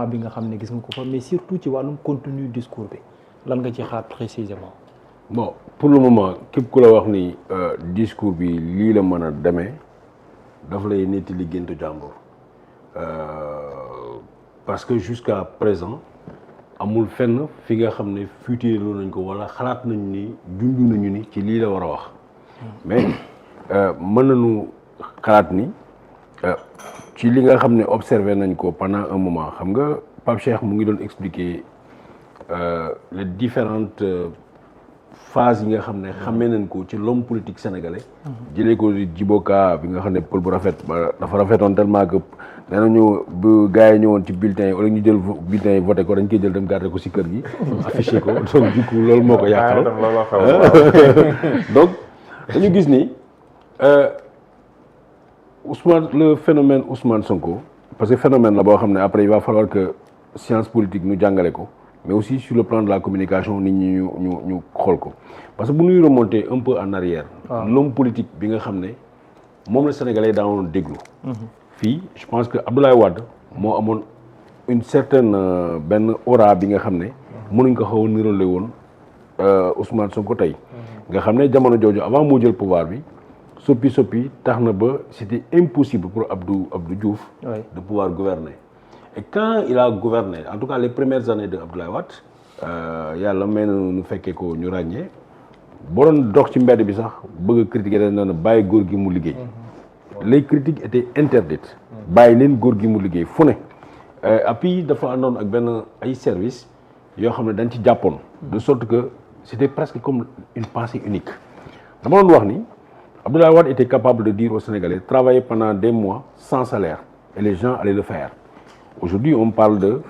bi nga xam ne gis nga ko fa mais surtout ci wàllum contenu discours bi lan nga ci xaar précisément. bon pour le moment képp ku la wax ni discours bi lii la mën a demee dafa lay netti li géntu jàmbur parce que jusqu'à présent amul fenn fi nga xam ne futéeloo nañ ko wala xalaat nañu ni junj nañu ni ci lii la war a wax mais mën nañu xalaat ni ci li nga xam ne observé nañ ko pendant un moment xam nga Pape Cheikh mu ngi doon expliquer les différentes phases yi nga xam ne xamee nañ ko ci l'homme politique sénégalais. jëlee ko di Djiboka bi nga xam ne pël bu rafet dafa rafetoon tellement que nee nañu bu gars yi ñëwoon ci bulletin yi wala ñu jël bulletin yi voté ko dañ koy jël dem garder ko si kër gi. affiché ko donc du coup loolu moo ko yàqal. donc dañu gis ni Ousmane le phénomène Ousmane Sonko parce que phénomène la boo xam ne après il va falloir que science politique ñu jàngale ko. mais aussi sur le plan de la communication nit ñi ñu xool ko parce que bu ñuy remonter un peu en arrière. l'homme politique bi nga xam ne moom la Sénégalais daanoon déglu. fii je pense que Abdoulaye Wade moo amoon une certaine benn aura bi nga xam ne mënuñ ko xaw a nirale woon Ousmane Sonko tey. nga xam ne jamono jooju avant moo jël pouvoir bi soppi tax na ba c'était impossible pour Abdou Diouf. de pouvoir gouverner. Et quand il a gouverné, en tout cas les premières années de Abdoulaye Wade, yàlla may na nu fekkee ko ñu ràññee boo doon dox ci mbedd bi sax bëgg a critiquer dañ doon bàyyi góor gi mu liggéey. Les critiques étaient interdites. bàyyi leen góor gi mu liggéey fu ne. Et puis dafa àndoon ak benn ay services yoo xam ne dañ ci jàppoon. de sorte que c'était presque comme une pensée unique. dama doon wax ni Abdoulaye Wade était capable de dire aux Sénégalais travailler pendant des mois sans salaire et les gens allaient le faire. Aujourd'hui, on parle de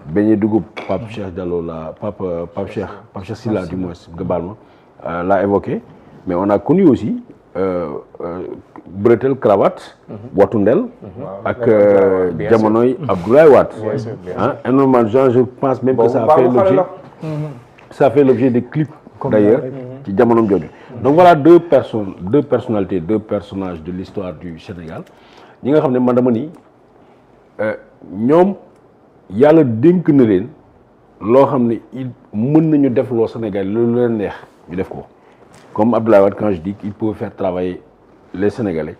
Beignet Dougou, Pape Cheikh Diallo, Pape Cheikh Sylla du moins, globalement, l'a évoqué. Mais on a connu aussi Bretel Cravate, Watundel, avec Diamonoy Abdoulaye Wade. Énormément de gens, je pense même que ça a fait l'objet de clips d'ailleurs, qui Diamonom Djodjo. Donc voilà deux personnalités, deux personnages de l'histoire du Sénégal. Nous savons que ñoom yàlla dénk na leen loo xam ne il mën nañu def loo Sénégal lu leen neex ñu def ko comme Abdoulaye Wade quand je dis qu'il peut faire travailler les Sénégalais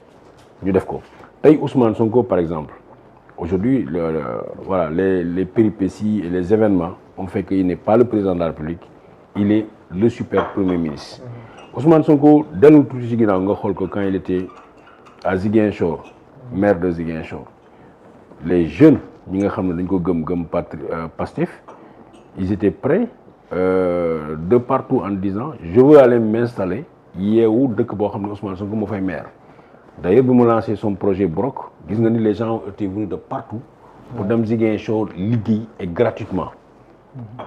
ñu def ko tey Ousmane Sonko par exemple aujourd'hui voilà les péripéties et les événements ont fait qu'il n'est pas le président de la République il est le super premier ministre Ousmane Sonko dellu tuuti ci ginnaaw nga xool ko quand il était à Ziguinchor maire de Ziguinchor les jeunes ñi nga xam ne dañ ko gëm Pastef ils étaient prêts de partout en disant je veux aller m'installer yeewu dëkk boo xam ne Ousmane Sonko moo fay maire d'ailleurs bi mu lancé son projet Broc gis nga ni les gens ont été venus de partout pour dem Ziguinchor liggéey et gratuitement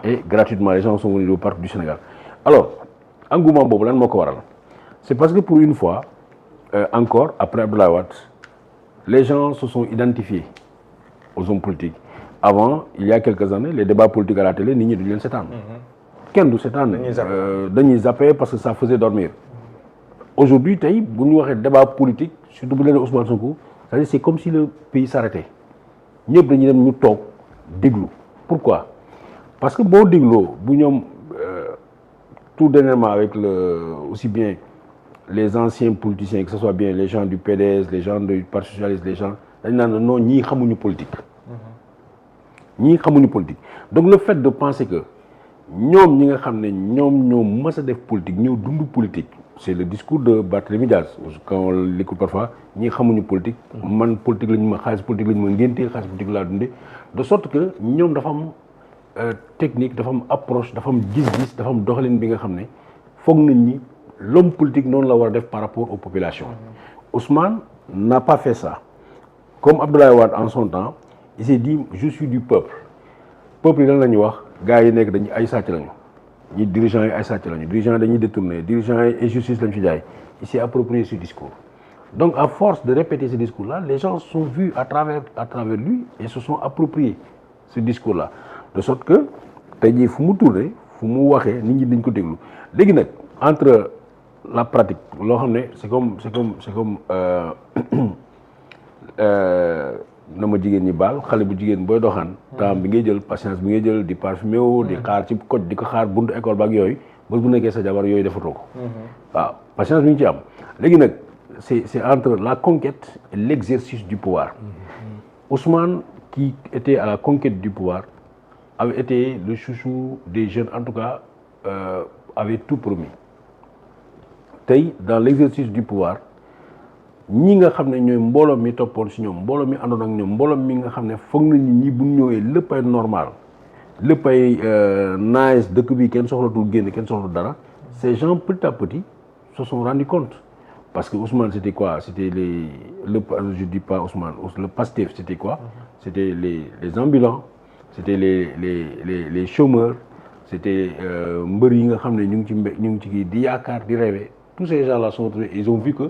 les gens sont venus de partout du Sénégal alors engouement boobu lan moo ko waral c'est parce que pour une fois encore après Abdoulaye Wade les gens se sont identifiés aux hommes politiques. Avant, il y a quelques années, les débats politiques à la télé, nit ñi duñu leen seetaan. kenn du seetaan dañuy zapper parce que ça faisait dormir. Aujourd'hui tey bu ñu waxee débat politique surtout bu leen Ousmane Sonko c'est-à-dire c'est comme si le pays s'arrêtait ñëpp dañuy dem ñu toog déglu. Pourquoi? Parce que boo dégloo bu ñoom tout dernièrement avec aussi bien les anciens politiciens que ce soit bien les gens du PDS les gens du Parti socialiste les gens dañ naan non ñii xamuñu politique. ñii xamuñu politique donc le fait de penser que ñoom ñi nga xam ne ñoo mës a def politique ñëw dund politique c'est le discours de Barthélémy Diaz quand on l'écoute parfois ñii xamuñu politique. man politique la ñu ma xaalis politique la ñu ma ngéntee xaalis politique laa dundee de sorte que ñoom dafa am technique dafa am approche dafa am gis-gis dafa am doxalin bi nga xam ne foog nañ ni l'homme politique noonu la war a def par rapport aux populations. Ousmane n'a pas fait ça. Comme Abdoulaye Wade en son temps il s'est dit je suis du peuple yi lan la ñuy wax gars yi nekk dañuy ay sàcc lañu ñi dirigeants yi ay sàcc lañu dirigeants yi dañuy détourner dirigeants yi injustice lañu fi jaay il s'est approprié ce discours donc à force de répéter ce discours là les gens sont vus à travers lui et se sont appropriés ce discours là de sorte que tey jii fu mu tourné fu mu waxee nit ñi dañ ko déglu léegi nag entre la pratique loo xam ne c'est comme na ma jigéen ñi baal xale bu jigéen booy doxaan temps bi ngay jël patience bi ngay jël di parfumé woo di xaar ci code di ko xaar buntu école ba ak yooyu bés bu nekkee sa jabar yooyu defatoo ko waaw patience bi ñu ci am léegi nag c'est entre la conquête et l'exercice du pouvoir Ousmane qui était à la conquête du pouvoir avait été le chouchou des jeunes en tout cas avait tout promis tey dans l'exercice du pouvoir ñi nga xam ne ñooy mbooloo mi toppoon si ñoom mbooloo mi àndoon ak ñoom mbooloo mi nga xam ne foog nañu ñi bu ñu ñëwee lépp ay normal lépp ay nice dëkk bi kenn soxlatul génn kenn soxlatul dara ces gens petit à petit se sont rendu compte parce que Ousmane c'était quoi c'était je dis pas Ousmane le Pastef c'était quoi c'était les ambulants c'était les chômeurs c'était mbër yi nga xam ne ñu ngi ci kii di yaakaar di rêver tous ces gens là sont retrouvés ils ont vu que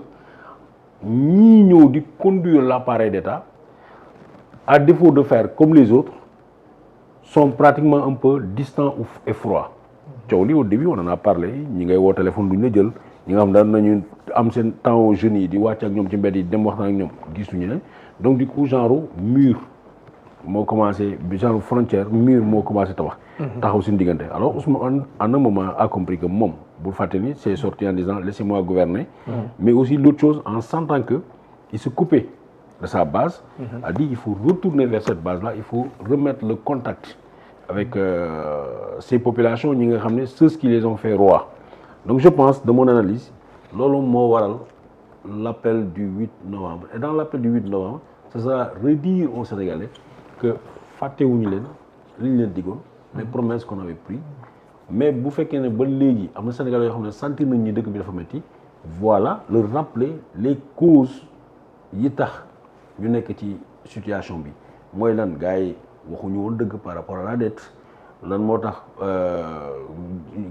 ñii ñëw di conduire l'appareil d'État à défaut de faire comme les autres sont pratiquement un peu distants et froids coow li au début on en a parlé ñi ngay woo téléphone duñ la jël ñi nga xam daan nañu am seen temps aux jeunes yi di wàcc ak ñoom ci mbedd yi dem waxtaan ak ñoom gisuñu leen donc du coup genre mur moo commencé genre frontière mur moo commencé tabax taxaw suñu diggante alors Ousmane en un moment a compris que moom bul fàtte ni c'est sorti en disant laissez-moi gouverner mais aussi l'autre chose en sentant que il se coupait de sa base a dit il faut retourner vers cette base là il faut remettre le contact avec ces populations ñi nga xam ne ceux qui les ont fait roi donc je pense de mon analyse loolu moo waral l'appel du 8 novembre et dans l'appel du 8 novembre ça sera redire aux Sénégalais que fàttewuñu leen li ñu leen digoon les promesses qu'on avait prises mais bu fekkee ne ba léegi am na Sénégalais yoo xam ne sentir nañ ni dëkk bi dafa metti voilà leur rappeler les causes yi tax ñu nekk ci situation bi mooy lan gars yi waxuñu woon dëgg par rapport à la dette lan moo tax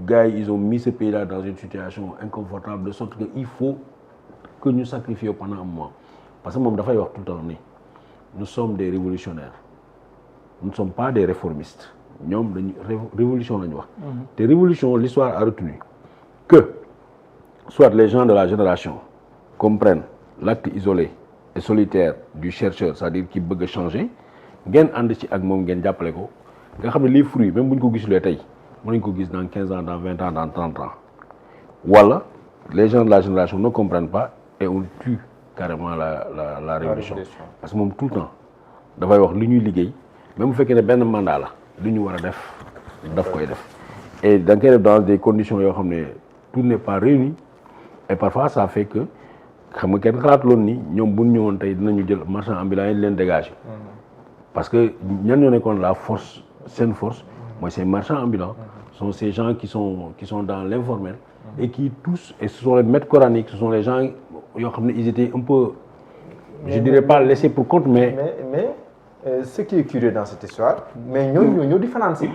gars yi ils ont mis ce pays-là dans une situation inconfortable de sorte que il faut que ñu sacrifier pendant un mois parce que moom dafay wax tout le temps ni nous sommes des révolutionnaires nous ne sommes pas des réformistes ñoom dañu révolution la ñu wax te révolution l'histoire a retenu que soit les gens de la génération comprennent l'acte isolé et solitaire du chercheur c'est-à-dire qui bëgg a changer ngeen ànd ci ak moom ngeen jàppale ko nga xam ne les fruits même bu ñu ko gisulee tey mën nañu ko gis dans 15 ans dans 20 ans dans 30 ans wala les gens de la génération ne comprennent pas et on tue carrément la révolution parce que moom tout le temps dafay wax li ñuy liggéey même bu fekkee ne benn mandat la li ñu war a daf koy def et da nga koy def dans des conditions yoo xam ne tout n'est pas réuni et parfois ça fait que xam nga kenn xalaatuloon ni ñoom bu ñu ñëwoon tey dinañu jël marchand ambulant yi leen dégager parce que ñan ñoo nekkoon la force seen force mooy ces marchands ambulants sont ces gens qui sont dans l'informel et qui tous et ce sont les maîtres coraniques ce sont les gens yoo xam ne ils étaient un peu je dirais pas laissés pour compte mais ce qui est curieux dans cette histoire mais ñooñu ñoo di fanaan si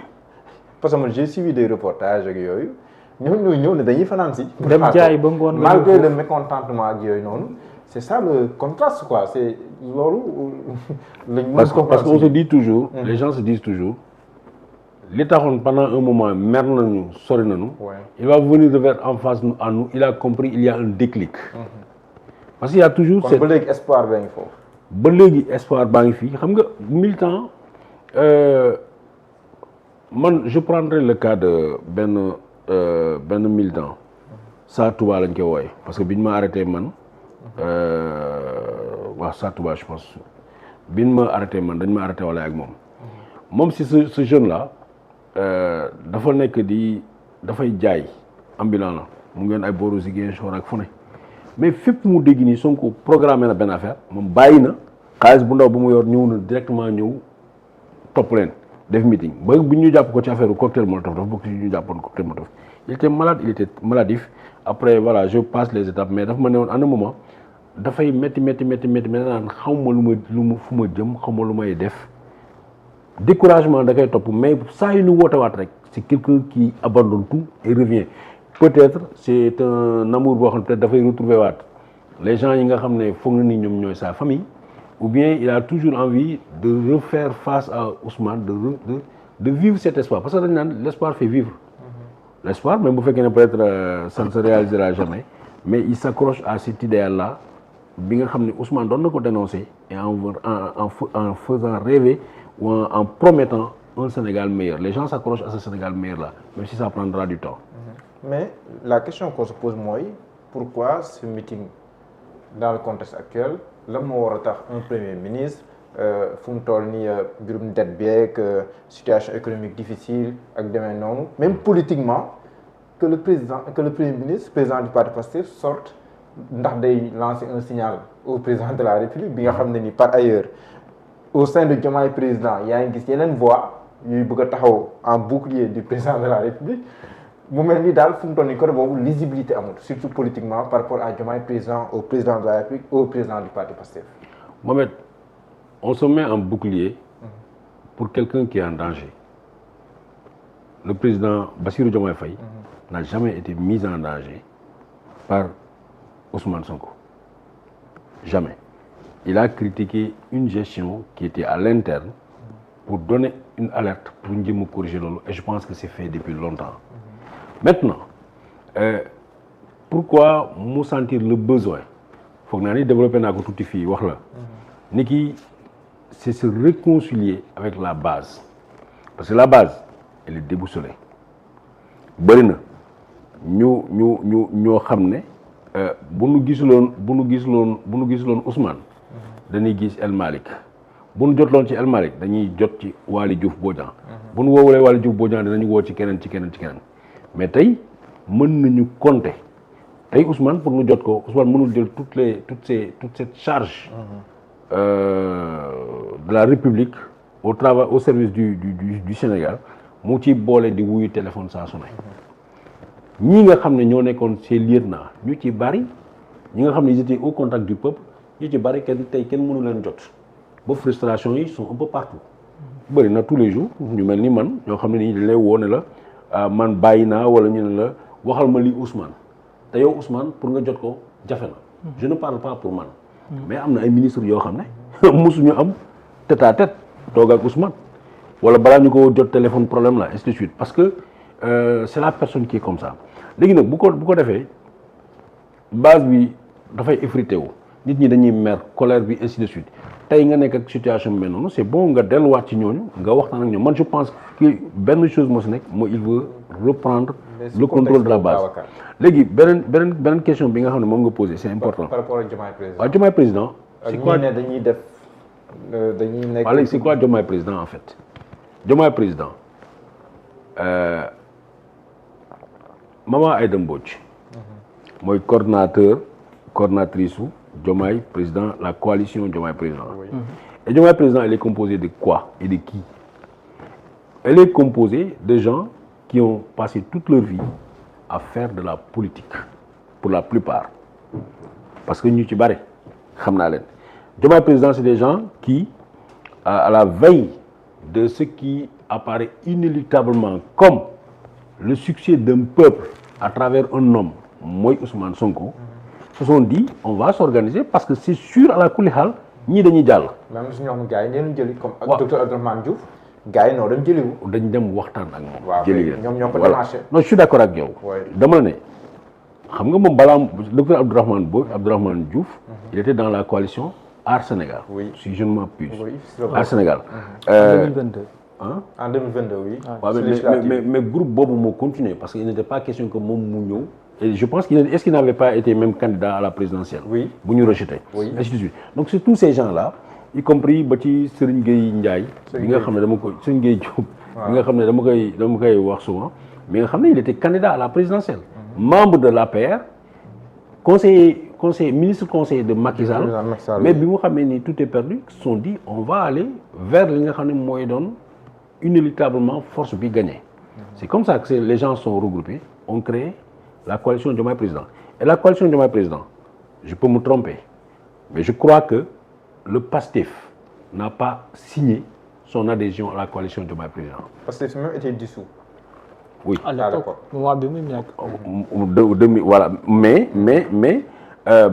parce que man j'ai suivi des reportages ak yooyu ñooñu ñëw ne dañuy fanaan si dem jaay ba ngoon malgré le mécontentement ak yooyu noonu c'est ça le contraste quoi c'est loolu parce qu'on se dit toujours les gens se disent toujours li taxoon pendant un moment mer nañu sori nañu il va venir vers en face à nous il a compris il y a un déclic parce qu'il y a toujours kon ba léegi espoir baa ngi foofu ba léegi espoir baa ngi fii xam nga militant man je prendrai le cas de benn militant Sa Touba lañ koy wooye parce que biñ ma arrêté man waaw Sa Touba je pense biñ ma arrêté man dañ ma arrêté wala ak moom si ce jeune là dafa nekk dafay jaay ambulant la mu ngeen ay booru Ziguinchor ak fu ne mais fépp mu dégg nii Sonko programmé na benn affaire moom bàyyi na xaalis bu ndaw bu mu yor ñëw na directement ñëw topp leen def meeting ba bu ñu jàpp ko ci affaire cocktail molotov dafa bokk ci ñu jàppoon cocktail molotov il était malade il était maladif après voilà je passe les étapes mais dafa ma ne woon à un moment dafay métti naan xaw ma fu ma jëm xaw ma lu may def découragement da koy topp mais saa yu ñu wootewaat rek c'est quelqu'un qui abandonne tout et revient peut-être c'est un amour boo xam ne peut-être dafay retrouver waat les gens yi nga xam ne foog na ni ñoom ñooy sa famille ou bien il a toujours envie de refaire face à Ousmane de vivre cet espoir parce que dañ naan l'espoir fait vivre l'espoir même bu fekkee ne peut-être ça ne se réalisera jamais mais il s'accroche à cet idéal là bi nga xam ne Ousmane doon na ko dénoncer et en faisant rêver ou en promettant un Sénégal meilleur. Les gens s'accrochent à ce Sénégal meilleur là, même si ça prendra du temps. Mais la question qu'on se pose mooy pourquoi ce meeting dans le contexte actuel lan moo war a tax un premier ministre fu mu toll nii mbirum dette bi ak situation économique difficile ak demee noonu même politiquement que le premier ministre président du parti Pastef sorte ndax day lancer un signal au président de la République bi nga xam ne ni par ailleurs au sein de Diomaye président yaa ngi gis yeneen voix yuy bëgg a taxaw en bouclier du président de la République mu mel ni daal fu mu toll nii côté boobu lisibilité amul surtout politiquement par rapport à Diomaye président au président de la République au président du parti Pastef. Mohamed, on se met en bouclier pour quelqu'un qui est en danger. Le président Bassirou Diomaye Faye n'a jamais été mis en danger par Ousmane Sonko. Jamais. Il a critiqué une gestion qui était à l'interne pour donner une alerte pour nous corriger loolu et je pense que c'est fait depuis longtemps. Maintenant, pourquoi mu sentir le besoin foog naa ni développé naa ko tuuti fii wax la ni ki c'est se réconcilier avec la base parce que la base elle est déboussolée bëri na ñoo xam ne bu nu gisuloon Ousmane dañuy gis El Malick bu nu jotloon ci El Malick dañuy jot ci Waly Diouf Bodian bu nu woowulee Waly Diouf Bodian dinañu woo ci keneen mais tey mën nañu compter tey Ousmane pour ñu jot ko Ousmane mënul jël toute cette charge de la République au service du Sénégal mu ci boole di wuyu téléphone saa su ne ñi nga xam ne ñoo nekkoon ces lieutenants ñu ci bari ñi nga xam ne ils étaient au contact du peuple ñu ci bari kenn mënu leen jot ba frustration yi sont un peu partout bëri na tous les jours ñu mel ni man ñoo xam ne nii dañ lay woo ne la man bàyyi naa wala ñu ne la waxal ma lii Ousmane te yow Ousmane pour nga jot ko jafe na je ne parle pas pour man mais am na ay ministres yoo xam ne mosuñu am tête à tête toog ak Ousmane wala balaa ñu ko jot téléphone problème la ainsi de suite parce que c'est la personne qui est comme ça léegi nag bu ko defee base bi dafay effrité wu nit ñi dañuy mer colère bi ainsi de suite tey nga nekk ak situation bi mel noonu c'est bon nga delluwaat ci ñooñu nga waxtaan ak ñoom man je pense que benn chose moo si nekk mooy il veut reprendre le contrôle de la base léegi beneen question bi nga xam ne moom nga posé c'est important par rapport ak Diomaye président waaw Diomaye président c'est quoi dañuy nekk waaw léegi c'est quoi Diomaye président en fait Diomaye président Maman Aïda Mbodj mooy coordinatrice su Diomaye président la coalition Diomaye président et Diomaye président elle est composée de quoi et de qui? Elle est composée de gens qui ont passé toute leur vie à faire de la politique pour la plupart parce que ñu ci bare xam naa leen Diomaye président c'est des gens qui à la veille de ce qui apparaît inéluctablement comme le succès d'un peuple à travers un homme mooy Ousmane Sonko se sont dit on va s'organiser parce que c'est sûr à la kulli xaal ñii dañuy jàll. même suñu wax gars yi dañu jëli comme ak docteur Abdourahmane Diouf gars yi noonu dañu jëliwu. dañ dem waxtaan ak moom. waaw jëli leen ñoom ñoo ko démarché. non je suis d'accord ak yow. dama la ne xam nga moom balaa docteur Abdourahmane Diouf. il était dans la coalition Aar Sénégal. oui si je ne m'abuse. oui Aar Sénégal. En 2022. en 2022 oui. waaw mais groupe boobu moo continué parce que il n'était pas question que moom mu ñëw. Et je pense qu'il n'avait pas été même candidat à la présidentielle. Oui. Bu ñu rejeté. Oui. Ainsi de suite. Donc c'est tous ces gens-là, y compris ba ci Serigne Gueye Ndiaye. bi nga xam ne dama ko Serigne Gueye Diop. bi nga xam ne dama koy wax souvent. mais nga xam ne il était candidat à la présidentielle. membre de l'APR. ministre conseiller de Macky Sall. mais bi mu xamee ni tout est perdu ils se sont dit on va aller vers li nga xam ne mooy doon inéluctablement force bi gagné. C'est comme ça que les gens sont regroupés ont créé la coalition Diomaye Président. Et la coalition Diomaye Président, je peux me tromper, mais je crois que le PASTEF n'a pas signé son adhésion à la coalition Diomaye Président. PASTEF même était dissous. Oui. À l'époque, voilà. Mais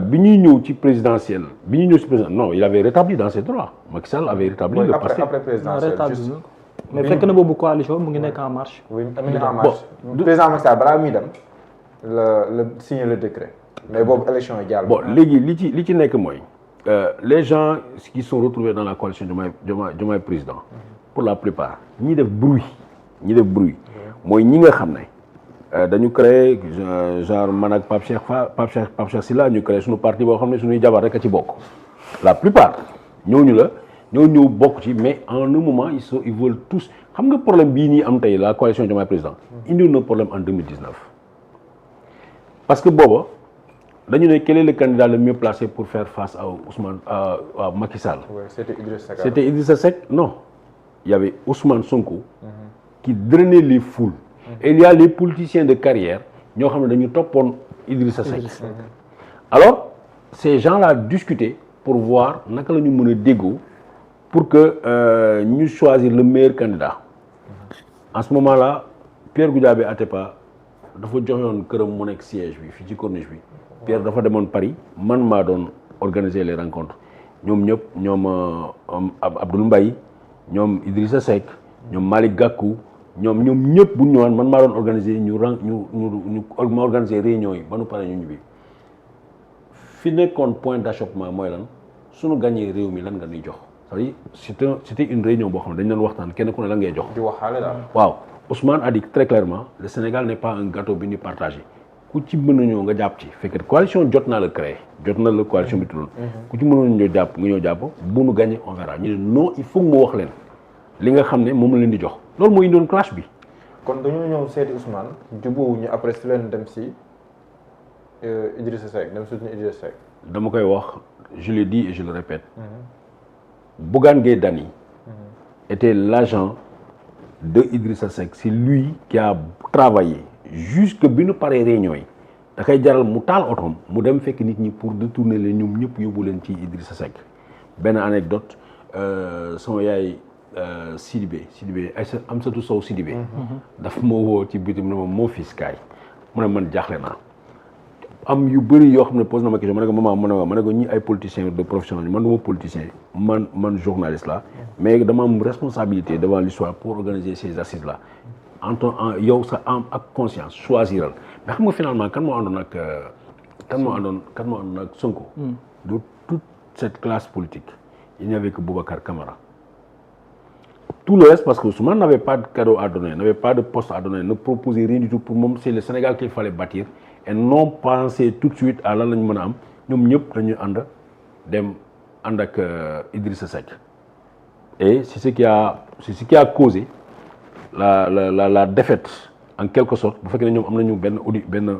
bi ñuy ñëw ci présidentielle non il avait rétabli dans ses droits. Macky Sall avait rétabli le PASTEF. Après présidentielle juste. mais fekk na boobu coalition mu ngi nekk en marche. oui mu ngi en marche. président Macky Sall balaa muy dem la signer le décret. mais boobu élection yi jàll. bon léegi li ci nekk mooy les gens qui sont retrouvés dans la coalition Diomaye président pour la plupart ñi def bruit mooy ñi nga xam ne dañu créé genre man ak Pape Cheikh Sylla ñu créé suñu parti boo xam ne suñuy jabar rek a ci bokk la plupart ñoo ñëw bokk ci mais en un moment ils veulent tous xam nga problème bii nii am tey la coalition Diomaye président indi na problème en 2019 parce que booba dañu ne quel est le candidat le mieux placé pour faire face à Macky Sall. Ouais, c'était Idrissa Seck. Non, il y avait Ousmane Sonko qui drainait les foules. Et il y a les politiciens de carrière ñoo xam ne dañu toppoon Idrissa Seck. Alors ces gens-là discutaient pour voir naka la ñu mën a déggoo pour que ñu choisir le meilleur candidat. En ce moment-là Pierre Goudiaby Atepa dafa joxoon këram mu nekk siège bi fii ci corniche bi. Pierre dafa demoon Paris man maa doon organiser les rencontres ñoom ñëpp ñoom Abdoul Mbaye ñoom Idrissa Seck ñoom Malick Gakou ñoom ñëpp bu ñu ñëwaan man maa doon organiser ma organiser réunion yi ba nu pare ñu ñibbi fi nekkoon point d'achoppement mooy lan suñu gagné réew mi lan nga ñuy jox c'est-à-dire c'était une réunion boo xam ne dañ doon waxtaan kenn ku ne lan ngay jox. di waxaale daal. waaw Ousmane a dit très clairement le Sénégal n'est pas un gâteau bi ñu partagé. ku ci mën a ñëw nga jàpp ci fekk coalition jot naa la créé jot na la coalition bi tuddoon ku ci mënoon ñëw jàpp nga ñëw jàpp bu nu gagné on verra ñu ne non il faut mu wax leen li nga xam ne moom la leen di jox loolu moo indoon clash bi. kon dañoo ñëw seeti Ousmane jubóowuñu après si leen dem si Idrissa Seck dem soutenir Idrissa Seck. dama koy wax je le dis et je le répète. Bougane Gueye Dany était l'agent de Idrissa Seck, c'est lui qui a travaillé jusque bi nu paree réunion yi da koy jaral mu taal otoom mu dem fekk nit ñi pour détourner leen ñoom ñëpp yóbbu leen ci Idrissa Seck. benn anecdote sama yaay Sidibé Amsatou Sow Sidibé daf ma woo ci bitim ne ma moo fils kaay mu ne man jaaxle naa am yu bëri yoo xam ne pose na ma question ma ne ko maman ma ne ko ñi ay politiciens de profession man du ma politicien man journaliste la mais dama am responsabilité devant l'histoire pour organiser ces assises là yow sa am ak conscience choisiral mais xam nga finalement kan moo àndoon ak Sonko de toute cette classe politique il n'y avait que Boubacar Camara. Tout le reste, parce que Ousmane n'avait pas de cadeau à donner, n'avait pas de poste à donner, ne proposait rien du tout. Pour moi, c'est le Sénégal qu'il fallait bâtir et non penser tout de suite à lan la ñu mën a am ñoom ñëpp dañuy ànd ak Idrissa Seck. Et c'est ce qui a causé la défaite en quelque sorte bu fekkee ne ñoom am nañu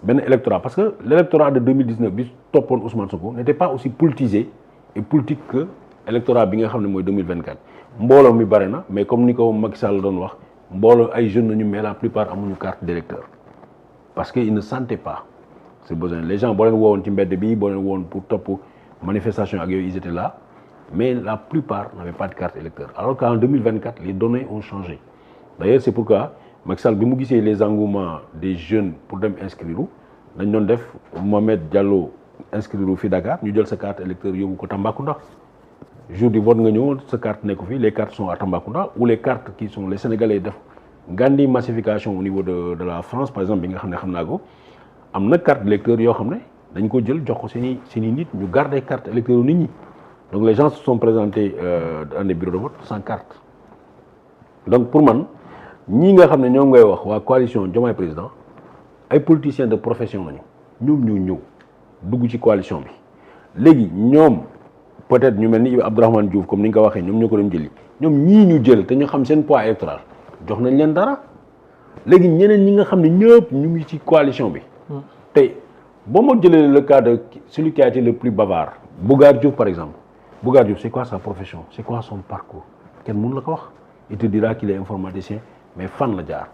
benn électorat parce que l'électorat de 2019 bi toppoon Ousmane Sonko n'était pas aussi politisé et politique que électorat bi nga xam ne mooy 2024. mbooloo mi bare na mais comme ni ko Macky Sall doon wax mbooloo ay jeunes nañu mais la plupart amuñu carte d'électeur parce que ils ne sentaient pas ce besoin les gens boo leen woowoon ci mbedd bi boo leen woowoon pour topp manifestation ak yooyu ils étaient là mais la plupart n'avaient pas de carte électeur alors qu'en 2024 les données ont changé d'ailleurs c'est pourquoi Macky Sall bi mu gisee les engouements des jeunes pour dem inscrire dañ doon def Mohamed Diallo inscrire fi Dakar ñu jël sa carte électeur yóbbu ko Tambacounda jour du vote nga ñëw sa carte nekku fi les cartes sont à Tambacounda ou les cartes qui sont les Sénégalais def ngandi massification au niveau de la France par exemple bi nga xam ne xam naa ko am na carte électeur yoo xam ne dañ ko jël jox ko seeni nit ñu garder carte électeur nit ñi donc les gens se sont présentés dans des bureaux de vote sans carte donc pour man ñii nga xam ne ñoom ngay wax waa coalition Diomaye président ay politiciens de profession lañu ñoom ñoo ñëw dugg ci coalition bi léegi ñoom peut-être ñu mel ni Abdourahmane Diouf comme ni nga ko waxee ñoom ñoo ko doon jëli ñoom ñii ñu jël te ñu xam seen poids électoral jox nañ leen dara léegi ñeneen ñi nga xam ne ñëpp ñu ngi ci coalition bi tey boo ma jëlee le cas de celui qui a été le plus bavard Bougar Diouf par exemple Bougar Diouf c'est quoi sa profession c'est quoi son parcours kenn mënu la ko wax il te dira qu'il est informaticien mais fan la jaar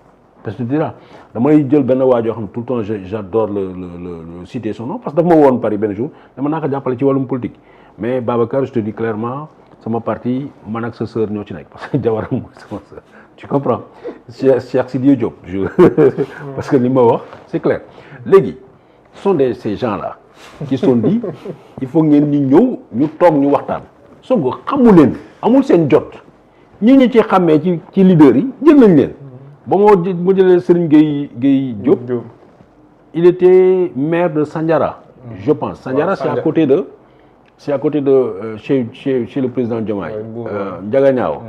parce que tu diras damay jël benn waa joo xam ne tout le temps j'adore le citer son nom parce que dafa ma woon Paris benn jour dama naa ko jàppale ci wàllum politique mais Babacar je te dis clairement sama parti man ak sa sœur ñoo ci nekk parce que jawaram mooy sama sœur tu comprends Cheikh Sidiye Diop parce que li ma wax c'est clair léegi ce sont ces gens-là qui sont dit il faut ngeen ni ñëw ñu toog ñu waxtaan Sonko xamu leen amul seen jot ñi ñu ci xàmmee ci leader yi jël nañ leen ba moo jëlee Serigne Gueye Diop il était maire de Sandiara. Je pense Sandiara c'est à côté de chez le président Diomaye. Ndiaga Niao.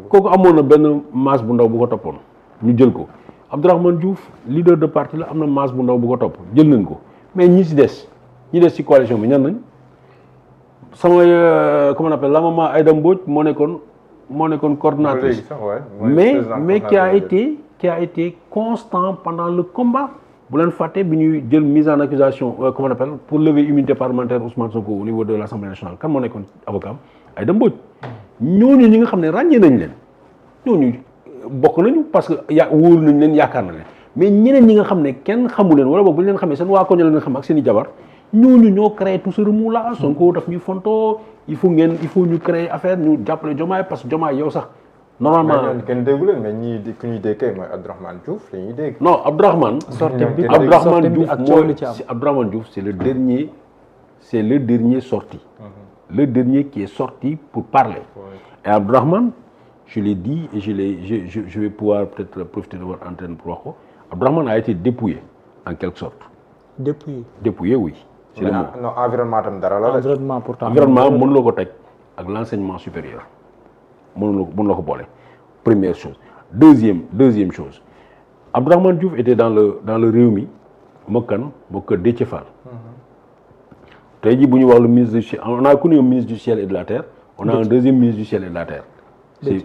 kooku amoon na benn masse bu ndaw bu ko toppoon ñu jël ko Abdourahmane Diouf leader de parti la am na masse bu ndaw bu ko topp jël nañ ko mais ñi ci coalition bi ñan nañ sama comment on appelle la maman Aïda Mbodj moo nekkoon coordinatrice mais qui a été constant pendant le combat bu leen fàtte bi ñuy jël mise en accusation comment on appelle pour lever immunité parlementaire Ousmane Sonko au niveau de l'Assemblée nationale kan moo nekkoon avocat Aïda Mbodj ñooñu ñi nga xam ne ràññee nañ leen ñooñu bokk nañu parce que wóolu nañ leen yaakaar na leen mais ñeneen ñi nga xam ne kenn xamu leen wala boog bu ñu leen xamee seen waa koñ la leen xam ak seen i jabar ñooñu ñoo créé tout ce remous là Sonko daf ñuy fontoo il faut ñu créer affaire ñu jàppale Diomaye parce que Diomaye yow sax normalement mais kenn déggu leen mais ñii ku ñuy dégg mooy Abdourahmane Diouf la ñuy dégg. non Abdourahmane Diouf c'est le dernier sorti. Le dernier qui est sorti pour parler. Et Abdourahmane je l'ai dit et je vais pouvoir peut-être profiter de votre antenne pour wax ko Abdourahmane a été dépouillé en quelque sorte. Dépouillé oui. c'est le mot non environnement tam dara la. environnement mënuloo ko teg ak l'enseignement supérieur. mënuloo ko boole première chose deuxième chose Abdourahmane Diouf était dans le Rewmi mokk Déthié Fall. tey jii bu ñu wax le ministre du ciel on a connu un ministre du ciel et de la terre on a un deuxième ministre du ciel et de la terre.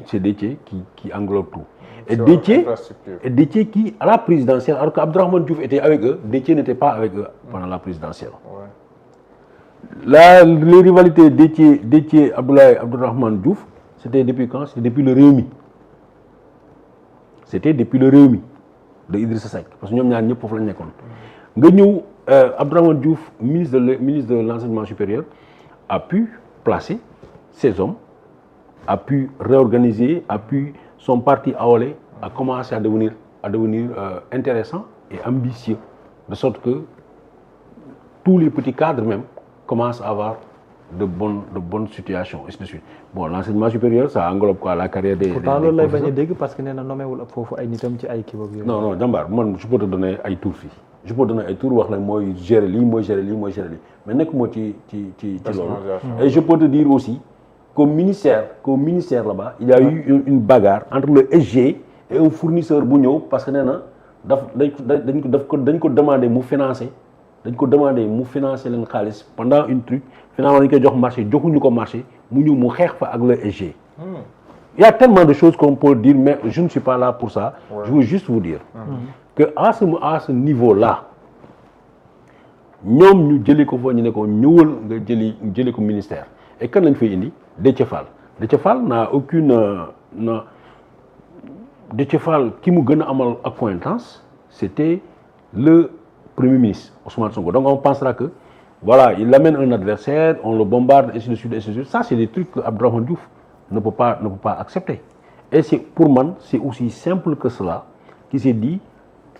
c'est Déthié qui englobe tout. Et Déthié qui à la présidentielle alors que Abdourahmane Diouf était avec eux Déthié n'était pas avec eux pendant la présidentielle. Les rivalités Déthié Abdourahmane Diouf c'était depuis quand? C'était depuis le Rewmi. C'était depuis le Rewmi de Idrissa Seck parce que ñoom ñaar ñëpp foofu lañ nekkoon. nga ñëw Abdourahmane Diouf ministre de l'enseignement supérieur a pu placer ses hommes, a pu réorganiser, son parti AOLE a commencé à devenir intéressant et ambitieux de sorte que tous les petits cadres même commencent à avoir de bonnes situations et ainsi de suite. Bon, l'enseignement supérieur ça englobe quoi la carrière des pourtant loolu lay bañ a dégg parce que nee na nommé wul foofu ay nitam ci ay kii boobu yooyu. non jàmbaar man je peux te donner ay tours fii je peux te donner ay tours wax la mooy gérer lii mais nekk moo ci loolu. Et je peux te dire aussi qu'au ministère là-bas il y a eu une bagarre entre le SG et un fournisseur bu ñëw parce que nee na dañ ko demander mu financer. dañ ko demandé mu financer leen xaalis pendant une truc finalement dañ koy jox marché joxuñu ko marché mu ñëw mu xeex fa ak le SG. Il y a tellement de choses qu'on peut dire mais je ne suis pas là pour ça. Je veux juste vous dire que à ce niveau là ñoom ñu jëlee ko fa ñu ne ko ñëwal nga jëlee ko ministère et kan lañ fay indi Déthié Fall n'a aucune Déthié Fall ki mu gën a amal accointance c'était le Premier ministre Ousmane Sonko. Donc on pensera que voilà, il amène un adversaire, on le bombarde, et ainsi de suite. Ça, c'est des trucs que Abdourahmane Diouf ne peut pas accepter. Et c'est pour moi, c'est aussi simple que cela, qui s'est dit,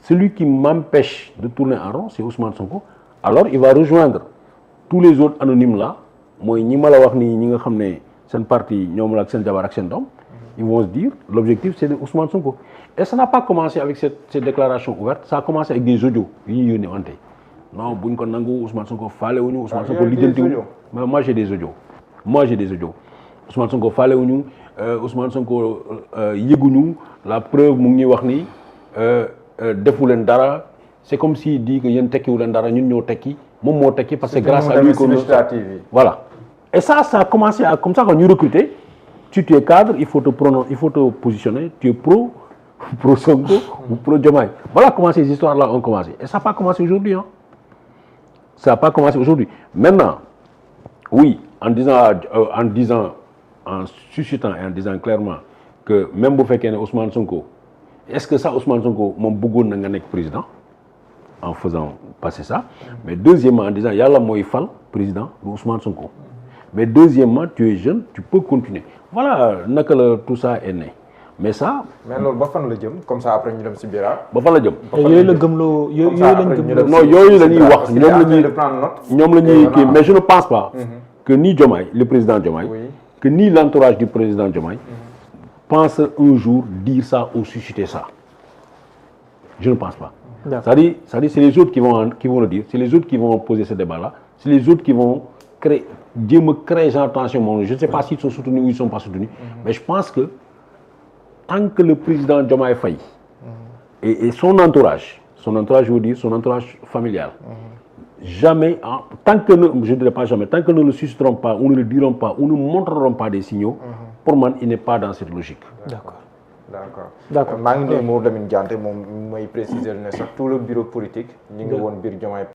celui qui m'empêche de tourner en rond, c'est Ousmane Sonko. Alors il va rejoindre tous les autres anonymes là. Moi, ñi ma la wax ni ñi nga xam ne seen parti ñoom la ak seen jabar ak seen doom. Ils vont se dire, l'objectif c'est de Ousmane Sonko. Et ça n'a pas commencé avec cette déclaration ouverte, ça a commencé avec des audios. Non, buñ ko nangu Ousmane Sonko faale wuñu Ousmane Sonko lijjanti wuñu. Mais moi j'ai des audios. Ousmane Sonko faale wuñu Ousmane Sonko yëguñu la preuve mu ngi ñuy wax ni defu leen dara. C'est comme s'il dit que yéen tekkiwu leen dara ñun ñoo tekki moom moo tekki parce que grâce à lui que voilà. Et ça a commencé à comme ça quand ñu recruter. Si tu es cadre, il faut te positionner, tu es pro Sonko ou pro Diomaye. Voilà comment ces histoires-là ont commencé. Et ça n'a pas commencé aujourd'hui. Ça n'a pas commencé aujourd'hui. Maintenant, oui, en suscitant et en disant clairement que même vous faites Ousmane Sonko, est-ce que ça, Ousmane Sonko, mon bougon n'a pas président en faisant passer ça. Mais deuxièmement, en disant, Yalla Moïfal, président de Ousmane Sonko. Mais deuxièmement, tu es jeune, tu peux continuer. Voilà, tout ça est né. Mais ça. Mais alors, ba fan la jëm comme ça après ñu dem ci Bira. Ba fan la jëm. Yooyu la gëmloo yooyu lañ gëmloo. Non, yooyu la ñuy wax ñoom la ñuy kii mais je ne pense pas que ni Diomaye, le président Diomaye, que ni l'entourage du président Diomaye pense un jour dire ça ou susciter ça. Je ne pense pas. C'est-à-dire c'est les autres qui vont le dire, c'est les autres qui vont poser ce débat-là, c'est les autres qui vont créer genre tension. Je ne sais pas s'ils sont soutenus ou ils ne sont pas soutenus, mais je pense que tant que le président Diomaye Faye et son entourage, je veux dire, son entourage familial, jamais, tant que je ne dirais pas jamais, tant que ne le susciteront pas, ou ne le diront pas, ou ne montreront pas des signaux, pour moi, il n'est pas dans cette logique. D'accord. maa ngi nuyu Mamadou Lamine Diante moom mooy préciser ne sax tout le bureau politique ñu ngi woon biir Diomaye